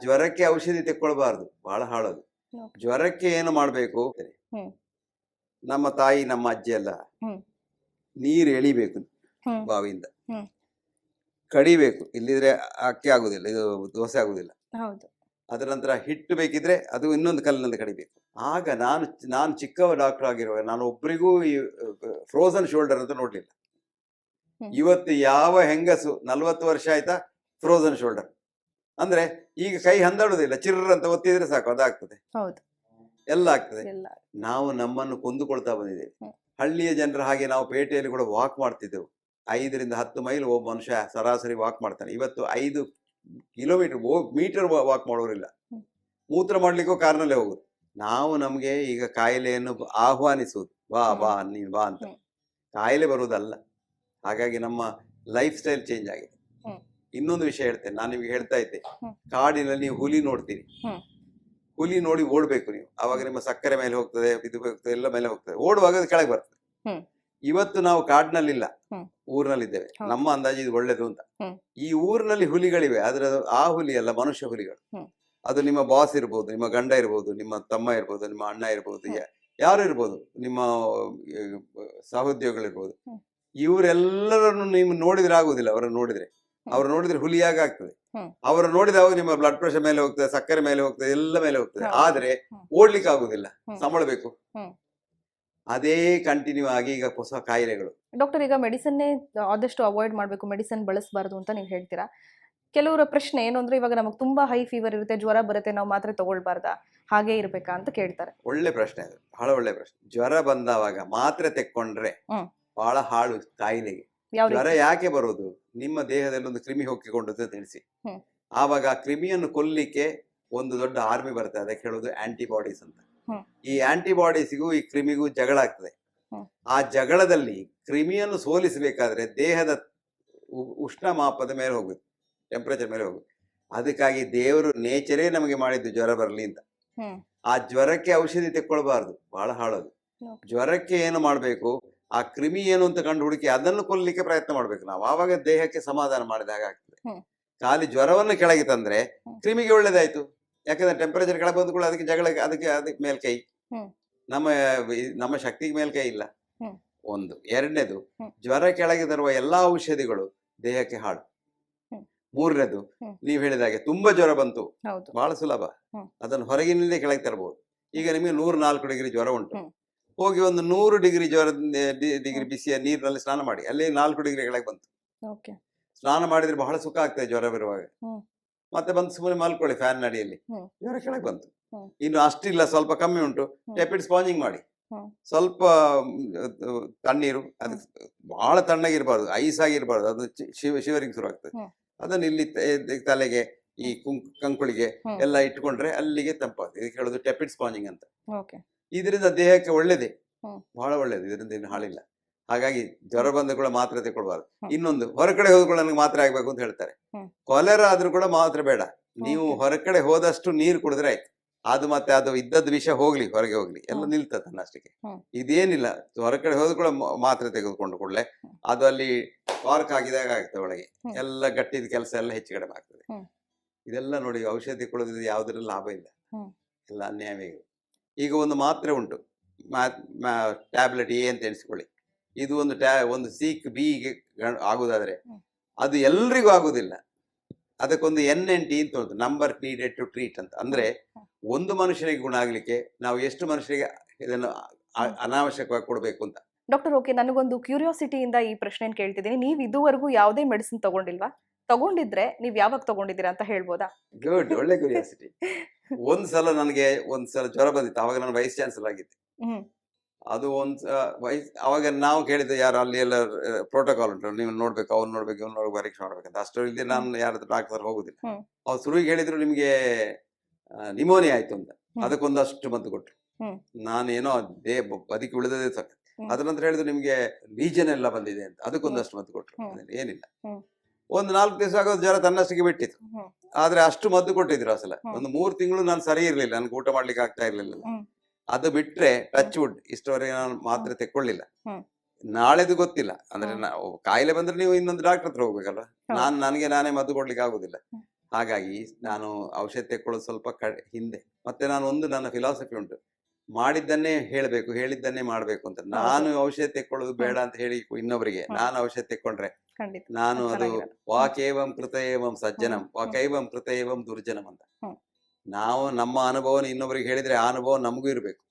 ಜ್ವರಕ್ಕೆ ಔಷಧಿ ತೆಕ್ಕೊಳ್ಬಾರ್ದು, ಬಹಳ ಹಾಳದು. ಜ್ವರಕ್ಕೆ ಏನು ಮಾಡ್ಬೇಕು, ನಮ್ಮ ತಾಯಿ ನಮ್ಮ ಅಜ್ಜಿ ಎಲ್ಲ ನೀರು ಎಳಿಬೇಕು ಬಾವಿಯಿಂದ, ಕಡಿಬೇಕು, ಇಲ್ಲಿದ್ರೆ ಅಕ್ಕಿ ಆಗುದಿಲ್ಲ, ಇದು ದೋಸೆ ಆಗುದಿಲ್ಲ. ಅದರ ನಂತರ ಹಿಟ್ಟು ಬೇಕಿದ್ರೆ ಅದು ಇನ್ನೊಂದು ಕಲ್ಲಿನಿಂದ ಕಡಿಬೇಕು. ಆಗ ನಾನು ಚಿಕ್ಕವ ಡಾಕ್ಟರ್ ಆಗಿರುವಾಗ ನಾನು ಒಬ್ಬರಿಗೂ ಈ ಫ್ರೋಸನ್ ಶೋಲ್ಡರ್ ಅಂತ ನೋಡ್ಲಿಲ್ಲ. ಇವತ್ತು ಯಾವ ಹೆಂಗಸು 40 ವರ್ಷ ಆಯ್ತಾ ಫ್ರೋಸನ್ ಶೋಲ್ಡರ್ ಅಂದ್ರೆ ಈಗ ಕೈ ಹಂದಾಡುದಿಲ್ಲ, ಚಿರ್ರ ಅಂತ ಒತ್ತಿದ್ರೆ ಸಾಕು ಅದಾಗ್ತದೆ, ಎಲ್ಲ ಆಗ್ತದೆ. ನಾವು ನಮ್ಮನ್ನು ಕೊಂದುಕೊಳ್ತಾ ಬಂದಿದ್ದೇವೆ. ಹಳ್ಳಿಯ ಜನರ ಹಾಗೆ ನಾವು ಪೇಟೆಯಲ್ಲಿ ಕೂಡ ವಾಕ್ ಮಾಡ್ತಿದ್ದೆವು. 5 ರಿಂದ 10 ಮೈಲ್ ಒಬ್ಬ ಮನುಷ್ಯ ಸರಾಸರಿ ವಾಕ್ ಮಾಡ್ತಾನೆ. ಇವತ್ತು 5 ಕಿಲೋಮೀಟರ್ ವಾಕ್ ಮಾಡೋರಿಲ್ಲ. ಮೂತ್ರ ಮಾಡ್ಲಿಕ್ಕೂ ಕಾರ್ನಲ್ಲೇ ಹೋಗುದು. ನಾವು ನಮ್ಗೆ ಈಗ ಕಾಯಿಲೆಯನ್ನು ಆಹ್ವಾನಿಸುವುದು, ಬಾ ಬಾ ನೀನ್ ಬಾ ಅಂತ. ಕಾಯಿಲೆ ಬರುವುದಲ್ಲ. ಹಾಗಾಗಿ ನಮ್ಮ ಲೈಫ್ ಸ್ಟೈಲ್ ಚೇಂಜ್ ಆಗಿದೆ. ಇನ್ನೊಂದು ವಿಷಯ ಹೇಳ್ತೇನೆ, ನಾನು ನಿಮ್ಗೆ ಹೇಳ್ತಾ ಇದ್ದೆ, ಕಾಡಿನಲ್ಲಿ ನೀವು ಹುಲಿ ನೋಡ್ತೀರಿ, ಹುಲಿ ನೋಡಿ ಓಡ್ಬೇಕು ನೀವು, ಅವಾಗ ನಿಮ್ಮ ಸಕ್ಕರೆ ಮೇಲೆ ಹೋಗ್ತದೆ, ಇದು ಹೋಗ್ತದೆ, ಎಲ್ಲ ಮೇಲೆ ಹೋಗ್ತದೆ, ಓಡುವಾಗ ಅದು ಕೆಳಗೆ ಬರ್ತದೆ. ಇವತ್ತು ನಾವು ಕಾಡಿನಲ್ಲಿಲ್ಲ, ಊರಿನಲ್ಲಿದ್ದೇವೆ. ನಮ್ಮ ಅಂದಾಜು ಇದು ಒಳ್ಳೇದು ಅಂತ. ಈ ಊರಿನಲ್ಲಿ ಹುಲಿಗಳಿವೆ, ಆದ್ರೆ ಆ ಹುಲಿ ಅಲ್ಲ, ಮನುಷ್ಯ ಹುಲಿಗಳು. ಅದು ನಿಮ್ಮ ಬಾಸ್ ಇರ್ಬೋದು, ನಿಮ್ಮ ಗಂಡ ಇರ್ಬೋದು, ನಿಮ್ಮ ತಮ್ಮ ಇರ್ಬೋದು, ನಿಮ್ಮ ಅಣ್ಣ ಇರ್ಬೋದು, ಯಾರು ಇರ್ಬೋದು, ನಿಮ್ಮ ಸಹೋದ್ಯೋಗಿಗಳಿರ್ಬೋದು. ಇವರೆಲ್ಲರನ್ನು ನೀವು ನೋಡಿದ್ರೆ ಆಗುದಿಲ್ಲ. ಅವ್ರು ನೋಡಿದ್ರೆ ಹುಲಿಯಾಗ ಆಗ್ತದೆ. ಅವರು ನೋಡಿದಾಗ ನಿಮ್ಮ ಬ್ಲಡ್ ಪ್ರೆಷರ್ ಮೇಲೆ ಹೋಗ್ತದೆ, ಸಕ್ಕರೆ ಮೇಲೆ ಹೋಗ್ತದೆ, ಎಲ್ಲ ಮೇಲೆ ಹೋಗ್ತದೆ. ಆದ್ರೆ ಓಡ್ಲಿಕ್ಕೆ ಆಗುದಿಲ್ಲ, ಸಂಬಳಬೇಕು. ಅದೇ ಕಂಟಿನ್ಯೂ ಆಗಿ ಈಗ ಹೊಸ ಕಾಯಿಲೆಗಳು. ಡಾಕ್ಟರ್, ಈಗ ಮೆಡಿಸನ್ನೇ ಆದಷ್ಟು ಅವಾಯ್ಡ್ ಮಾಡಬೇಕು, ಮೆಡಿಸಿನ್ ಬಳಸಬಾರ್ದು ಅಂತ ನೀವು ಹೇಳ್ತೀರಾ. ಕೆಲವರ ಪ್ರಶ್ನೆ ಏನು ಅಂದ್ರೆ, ಇವಾಗ ನಮಗೆ ತುಂಬಾ ಹೈ ಫೀವರ್ ಇರುತ್ತೆ, ಜ್ವರ ಬರುತ್ತೆ, ನಾವು ಮಾತ್ರೆ ತಗೊಳ್ಬಾರ್ದಾ, ಹಾಗೆ ಇರ್ಬೇಕಾ ಅಂತ ಕೇಳ್ತಾರೆ. ಒಳ್ಳೆ ಪ್ರಶ್ನೆ ಅದು, ಬಹಳ ಒಳ್ಳೆ ಪ್ರಶ್ನೆ. ಜ್ವರ ಬಂದವಾಗ ಮಾತ್ರೆ ತೆಕ್ಕೊಂಡ್ರೆ ಬಹಳ ಹಾಳು ಕಾಯಿಲೆಗೆ. ಜ್ವರ ಯಾಕೆ ಬರೋದು? ನಿಮ್ಮ ದೇಹದಲ್ಲಿ ಒಂದು ಕ್ರಿಮಿ ಹೊಕ್ಕಿಕೊಂಡು ತಿಳಿಸಿ, ಆವಾಗ ಆ ಕ್ರಿಮಿಯನ್ನು ಕೊಲ್ಲಿಕ್ಕೆ ಒಂದು ದೊಡ್ಡ ಆರ್ಮಿ ಬರುತ್ತೆ, ಅದಕ್ಕೆ ಹೇಳೋದು ಆಂಟಿಬಾಡೀಸ್ ಅಂತ. ಈ ಆಂಟಿಬಾಡೀಸಿಗೂ ಈ ಕ್ರಿಮಿಗೂ ಜಗಳ ಆಗ್ತದೆ. ಆ ಜಗಳದಲ್ಲಿ ಕ್ರಿಮಿಯನ್ನು ಸೋಲಿಸಬೇಕಾದ್ರೆ ದೇಹದ ಉಷ್ಣ ಮಾಪದ ಮೇಲೆ ಹೋಗುತ್ತೆ, ಟೆಂಪರೇಚರ್ ಮೇಲೆ ಹೋಗುತ್ತೆ. ಅದಕ್ಕಾಗಿ ದೇವರು ನೇಚರೇ ನಮಗೆ ಮಾಡಿದ್ದು ಜ್ವರ ಬರಲಿ ಅಂತ. ಆ ಜ್ವರಕ್ಕೆ ಔಷಧಿ ತೆಕ್ಕೊಳ್ಬಾರ್ದು, ಬಹಳ ಹಾಳದು. ಜ್ವರಕ್ಕೆ ಏನು ಮಾಡ್ಬೇಕು, ಆ ಕ್ರಿಮಿ ಏನು ಅಂತ ಕಂಡು ಹುಡುಕಿ ಅದನ್ನು ಕೊಲ್ಲಿಕ್ಕೆ ಪ್ರಯತ್ನ ಮಾಡ್ಬೇಕು ನಾವು. ಆವಾಗ ದೇಹಕ್ಕೆ ಸಮಾಧಾನ ಮಾಡಿದಾಗ ಆಗ್ತದೆ. ಖಾಲಿ ಜ್ವರವನ್ನು ಕೆಳಗೆ ತಂದ್ರೆ ಕ್ರಿಮಿಗೆ ಒಳ್ಳೇದಾಯ್ತು, ಯಾಕಂದ್ರೆ ಟೆಂಪರೇಚರ್ ಕೆಳಗೆ ಬಂದು ಕೂಡ ಅದಕ್ಕೆ ಜಗಳ, ಅದಕ್ಕೆ ಮೇಲ್ಕೈ. ನಮ್ಮ ಶಕ್ತಿಗೆ ಮೇಲ್ಕೈ ಇಲ್ಲ. ಒಂದು. ಎರಡನೇದು, ಜ್ವರ ಕೆಳಗೆ ತರುವ ಎಲ್ಲಾ ಔಷಧಿಗಳು ದೇಹಕ್ಕೆ ಹಾಳು. ಮೂರನೇದು, ನೀವ್ ಹೇಳಿದಾಗೆ ತುಂಬಾ ಜ್ವರ ಬಂತು, ಬಹಳ ಸುಲಭ, ಅದನ್ನು ಹೊರಗಿನಿಂದ ಕೆಳಗೆ ತರಬಹುದು. ಈಗ ನಿಮಗೆ 104 ಡಿಗ್ರಿ ಜ್ವರ ಉಂಟು, ಹೋಗಿ ಒಂದು 100 ಡಿಗ್ರಿ ಡಿಗ್ರಿ ಬಿಸಿಯ ನೀರಿನಲ್ಲಿ ಸ್ನಾನ ಮಾಡಿ, ಅಲ್ಲಿ 4 ಡಿಗ್ರಿ ಕೆಳಗೆ ಬಂತು. ಸ್ನಾನ ಮಾಡಿದ್ರೆ ಬಹಳ ಸುಖ ಆಗ್ತದೆ ಜ್ವರ ಬರುವಾಗ. ಮತ್ತೆ ಬಂದು ಸುಮ್ಮನೆ ಮಲ್ಕೊಳ್ಳಿ ಫ್ಯಾನ್ ಅಡಿಯಲ್ಲಿ, ಜ್ವರ ಕೆಳಗೆ ಬಂತು. ಇನ್ನು ಅಷ್ಟಿಲ್ಲ, ಸ್ವಲ್ಪ ಕಮ್ಮಿ ಉಂಟು, ಟೆಪಿಡ್ ಸ್ಪಾಂಜಿಂಗ್ ಮಾಡಿ. ಸ್ವಲ್ಪ ತಣ್ಣೀರು, ಅದು ಬಹಳ ತಣ್ಣಗಿರ್ಬಾರ್ದು, ಐಸ್ ಆಗಿರ್ಬಾರ್ದು, ಅದು ಶಿವರಿಂಗ್ ಶುರು ಆಗ್ತದೆ. ಅದನ್ನ ಇಲ್ಲಿ ತಲೆಗೆ, ಈ ಕಂಕುಳಿಗೆ ಎಲ್ಲ ಇಟ್ಕೊಂಡ್ರೆ ಅಲ್ಲಿಗೆ ತಂಪಾಗ್ತದೆ. ಇದಕ್ಕೆ ಹೇಳೋದು ಟೆಪಿಡ್ ಸ್ಪಾಂಜಿಂಗ್ ಅಂತ. ಇದರಿಂದ ದೇಹಕ್ಕೆ ಒಳ್ಳೇದೇ, ಬಹಳ ಒಳ್ಳೇದು, ಇದರಿಂದ ಏನು ಹಾಳಿಲ್ಲ. ಹಾಗಾಗಿ ಜ್ವರ ಬಂದ ಕೂಡ ಮಾತ್ರೆ ತಗೊಳ್ಬಾರ್ದು. ಇನ್ನೊಂದು, ಹೊರಗಡೆ ಹೋದ್ಕೊಳ್ಳೋ ನನಗೆ ಮಾತ್ರೆ ಆಗ್ಬೇಕು ಅಂತ ಹೇಳ್ತಾರೆ. ಕೊಲೆರಾ ಆದ್ರೂ ಕೂಡ ಮಾತ್ರೆ ಬೇಡ. ನೀವು ಹೊರಗಡೆ ಹೋದಷ್ಟು ನೀರು ಕುಡಿದ್ರೆ ಆಯ್ತು. ಅದು ಮತ್ತೆ ಅದು ಇದ್ದದ್ದು ವಿಷ ಹೋಗ್ಲಿ, ಹೊರಗೆ ಹೋಗ್ಲಿ, ಎಲ್ಲ ನಿಲ್ತದೆ ಅಷ್ಟಕ್ಕೆ. ಇದೇನಿಲ್ಲ, ಹೊರಗಡೆ ಹೋದ ಕೂಡ ಮಾತ್ರೆ ತೆಗೆದುಕೊಂಡು ಕೂಡಲೇ ಅದು ಅಲ್ಲಿ ವಾರ್ಕ್ ಆಗಿದಾಗ ಆಗ್ತದೆ, ಒಳಗೆ ಎಲ್ಲ ಗಟ್ಟಿದ ಕೆಲಸ ಎಲ್ಲ ಹೆಚ್ಚು ಕಡಿಮೆ ಆಗ್ತದೆ. ಇದೆಲ್ಲ ನೋಡಿ, ಔಷಧಿ ಕೊಡೋದ್ರಿಂದ ಯಾವುದ್ರಲ್ಲಿ ಲಾಭ ಇಲ್ಲ, ಎಲ್ಲ ಅನ್ಯಾಯವೇ. ಈಗ ಒಂದು ಮಾತ್ರೆ ಉಂಟು, ಟ್ಯಾಬ್ಲೆಟ್ ಎ ಅಂತ ಎಣಿಸ್ಕೊಳ್ಳಿ. ಇದು ಒಂದು ಸೀಕ್ ಬಿಗೆ ಆಗುದಾದ್ರೆ ಅದು ಎಲ್ರಿಗೂ ಆಗುದಿಲ್ಲ. ಅದಕ್ಕೊಂದು NNT ಅಂತ ಉಂಟು, ನಂಬರ್ ನೀಡೆಡ್ ಟು ಟ್ರೀಟ್ ಅಂತ. ಅಂದ್ರೆ ಒಂದು ಮನುಷ್ಯನಿಗೆ ಗುಣ ಆಗ್ಲಿಕ್ಕೆ ನಾವು ಎಷ್ಟು ಮನುಷ್ಯರಿಗೆ ಇದನ್ನು ಅನಾವಶ್ಯಕವಾಗಿ ಕೊಡ್ಬೇಕು ಅಂತ. ಡಾಕ್ಟರ್, ಓಕೆ, ನನಗೊಂದು ಕ್ಯೂರಿಯಾಸಿಟಿಯಿಂದ ಈ ಪ್ರಶ್ನೆ ಕೇಳ್ತಿದ್ದೀನಿ. ನೀವು ಇದುವರೆಗೂ ಯಾವುದೇ ಮೆಡಿಸಿನ್ ತಗೊಂಡಿಲ್ವಾ? ತಗೊಂಡಿದ್ರೆ ನೀವ್ ಯಾವಾಗ ತಗೊಂಡಿದ್ದೀರಾ ಅಂತ ಹೇಳ್ಬೋದಾ? ಗುಡ್, ಒಳ್ಳೆ ಕ್ಯೂರಿಯಾಸಿಟಿ. ಒಂದ್ಸಲ ಜ್ವರ ಬಂದಿತ್ತು, ಅವಾಗ ನಾನು ವೈಸ್ ಚಾನ್ಸಲರ್ ಆಗಿದ್ದೆ. ಅದು ಅವಾಗ ನಾವು ಕೇಳಿದ್ದು, ಯಾರು ಅಲ್ಲಿ ಎಲ್ಲ ಪ್ರೋಟೋಕಾಲ್ ಉಂಟು, ನೀವು ನೋಡ್ಬೇಕು, ಅವ್ನು ನೋಡ್ಬೇಕು, ಇವ್ನು ನೋಡ್ಬೇಕು, ಪರೀಕ್ಷೆ ಮಾಡ್ಬೇಕಂತ. ಅಷ್ಟು ಇಲ್ಲದೆ ನಾನು ಯಾರಾದ್ರೂ ಡಾಕ್ಟರ್ ಹೋಗುದಿಲ್ಲ. ಅವ್ರು ಶುರುವಿಗೆ ಹೇಳಿದ್ರು ನಿಮ್ಗೆ ನಿಮೋನಿಯಾ ಆಯ್ತು ಅಂತ, ಅದಕ್ಕೊಂದಷ್ಟು ಮದ್ದು ಕೊಟ್ರು. ನಾನೇನೋ ಬದುಕಿ ಉಳಿದದೇ ಸಾಕು. ಅದ್ರ ನಂತರ ಹೇಳಿದ್ರು ನಿಮ್ಗೆ ಲೀಜನ್ ಎಲ್ಲ ಬಂದಿದೆ ಅಂತ, ಅದಕ್ಕೊಂದಷ್ಟು ಮದ್ದು ಕೊಟ್ರು. ಏನಿಲ್ಲ, ಒಂದು 4 ದಿವಸ ಆಗೋದು ಜ್ವರ ತನ್ನಷ್ಟಿಗೆ ಬಿಟ್ಟಿತ್ತು. ಆದ್ರೆ ಅಷ್ಟು ಮದ್ದು ಕೊಟ್ಟಿದ್ರು ಅಸಲ. ಒಂದು 3 ತಿಂಗಳು ನಾನು ಸರಿ ಇರ್ಲಿಲ್ಲ, ನನ್ಗೆ ಊಟ ಮಾಡ್ಲಿಕ್ಕೆ ಆಗ್ತಾ ಇರ್ಲಿಲ್ಲ. ಅದು ಬಿಟ್ರೆ ಟಚ್ ವುಡ್ ಇಷ್ಟವರೆಗೆ ನಾನು ಮಾತ್ರೆ ತೆಕ್ಕೊಳ್ಳಿಲ್ಲ. ನಾಳೆದು ಗೊತ್ತಿಲ್ಲ, ಅಂದ್ರೆ ಕಾಯಿಲೆ ಬಂದ್ರೆ ನೀವು ಇನ್ನೊಂದು ಡಾಕ್ಟರ್ ಹತ್ರ ಹೋಗ್ಬೇಕಲ್ಲ. ನಾನೇ ಮದ್ದು ಕೊಡ್ಲಿಕ್ಕೆ ಆಗುದಿಲ್ಲ. ಹಾಗಾಗಿ ನಾನು ಔಷಧಿ ತೆಕ್ಕೊಳ್ಳೋದು ಸ್ವಲ್ಪ ಹಿಂದೆ. ಮತ್ತೆ ನನ್ನ ಫಿಲಾಸಫಿ ಉಂಟು, ಮಾಡಿದ್ದನ್ನೇ ಹೇಳ್ಬೇಕು, ಹೇಳಿದ್ದನ್ನೇ ಮಾಡ್ಬೇಕು ಅಂತ. ನಾನು ಔಷಧಿ ತೆಕ್ಕೊಳ್ಳೋದು ಬೇಡ ಅಂತ ಹೇಳಿ ಇನ್ನೊಬ್ಬರಿಗೆ ನಾನು ಔಷಧಿ ತೆಕ್ಕೊಂಡ್ರೆ ನಾನು ಅದು ವಾಕೇವಂ ಕೃತ ಏವಂ ಸಜ್ಜನಂ ವಾಕೈವಂ ಕೃತ ಏವಂ ದುರ್ಜನಂ ಅಂತ. ನಾವು ನಮ್ಮ ಅನುಭವನ ಇನ್ನೊಬ್ಬರಿಗೆ ಹೇಳಿದ್ರೆ ಆ ಅನುಭವ ನಮಗೂ ಇರ್ಬೇಕು.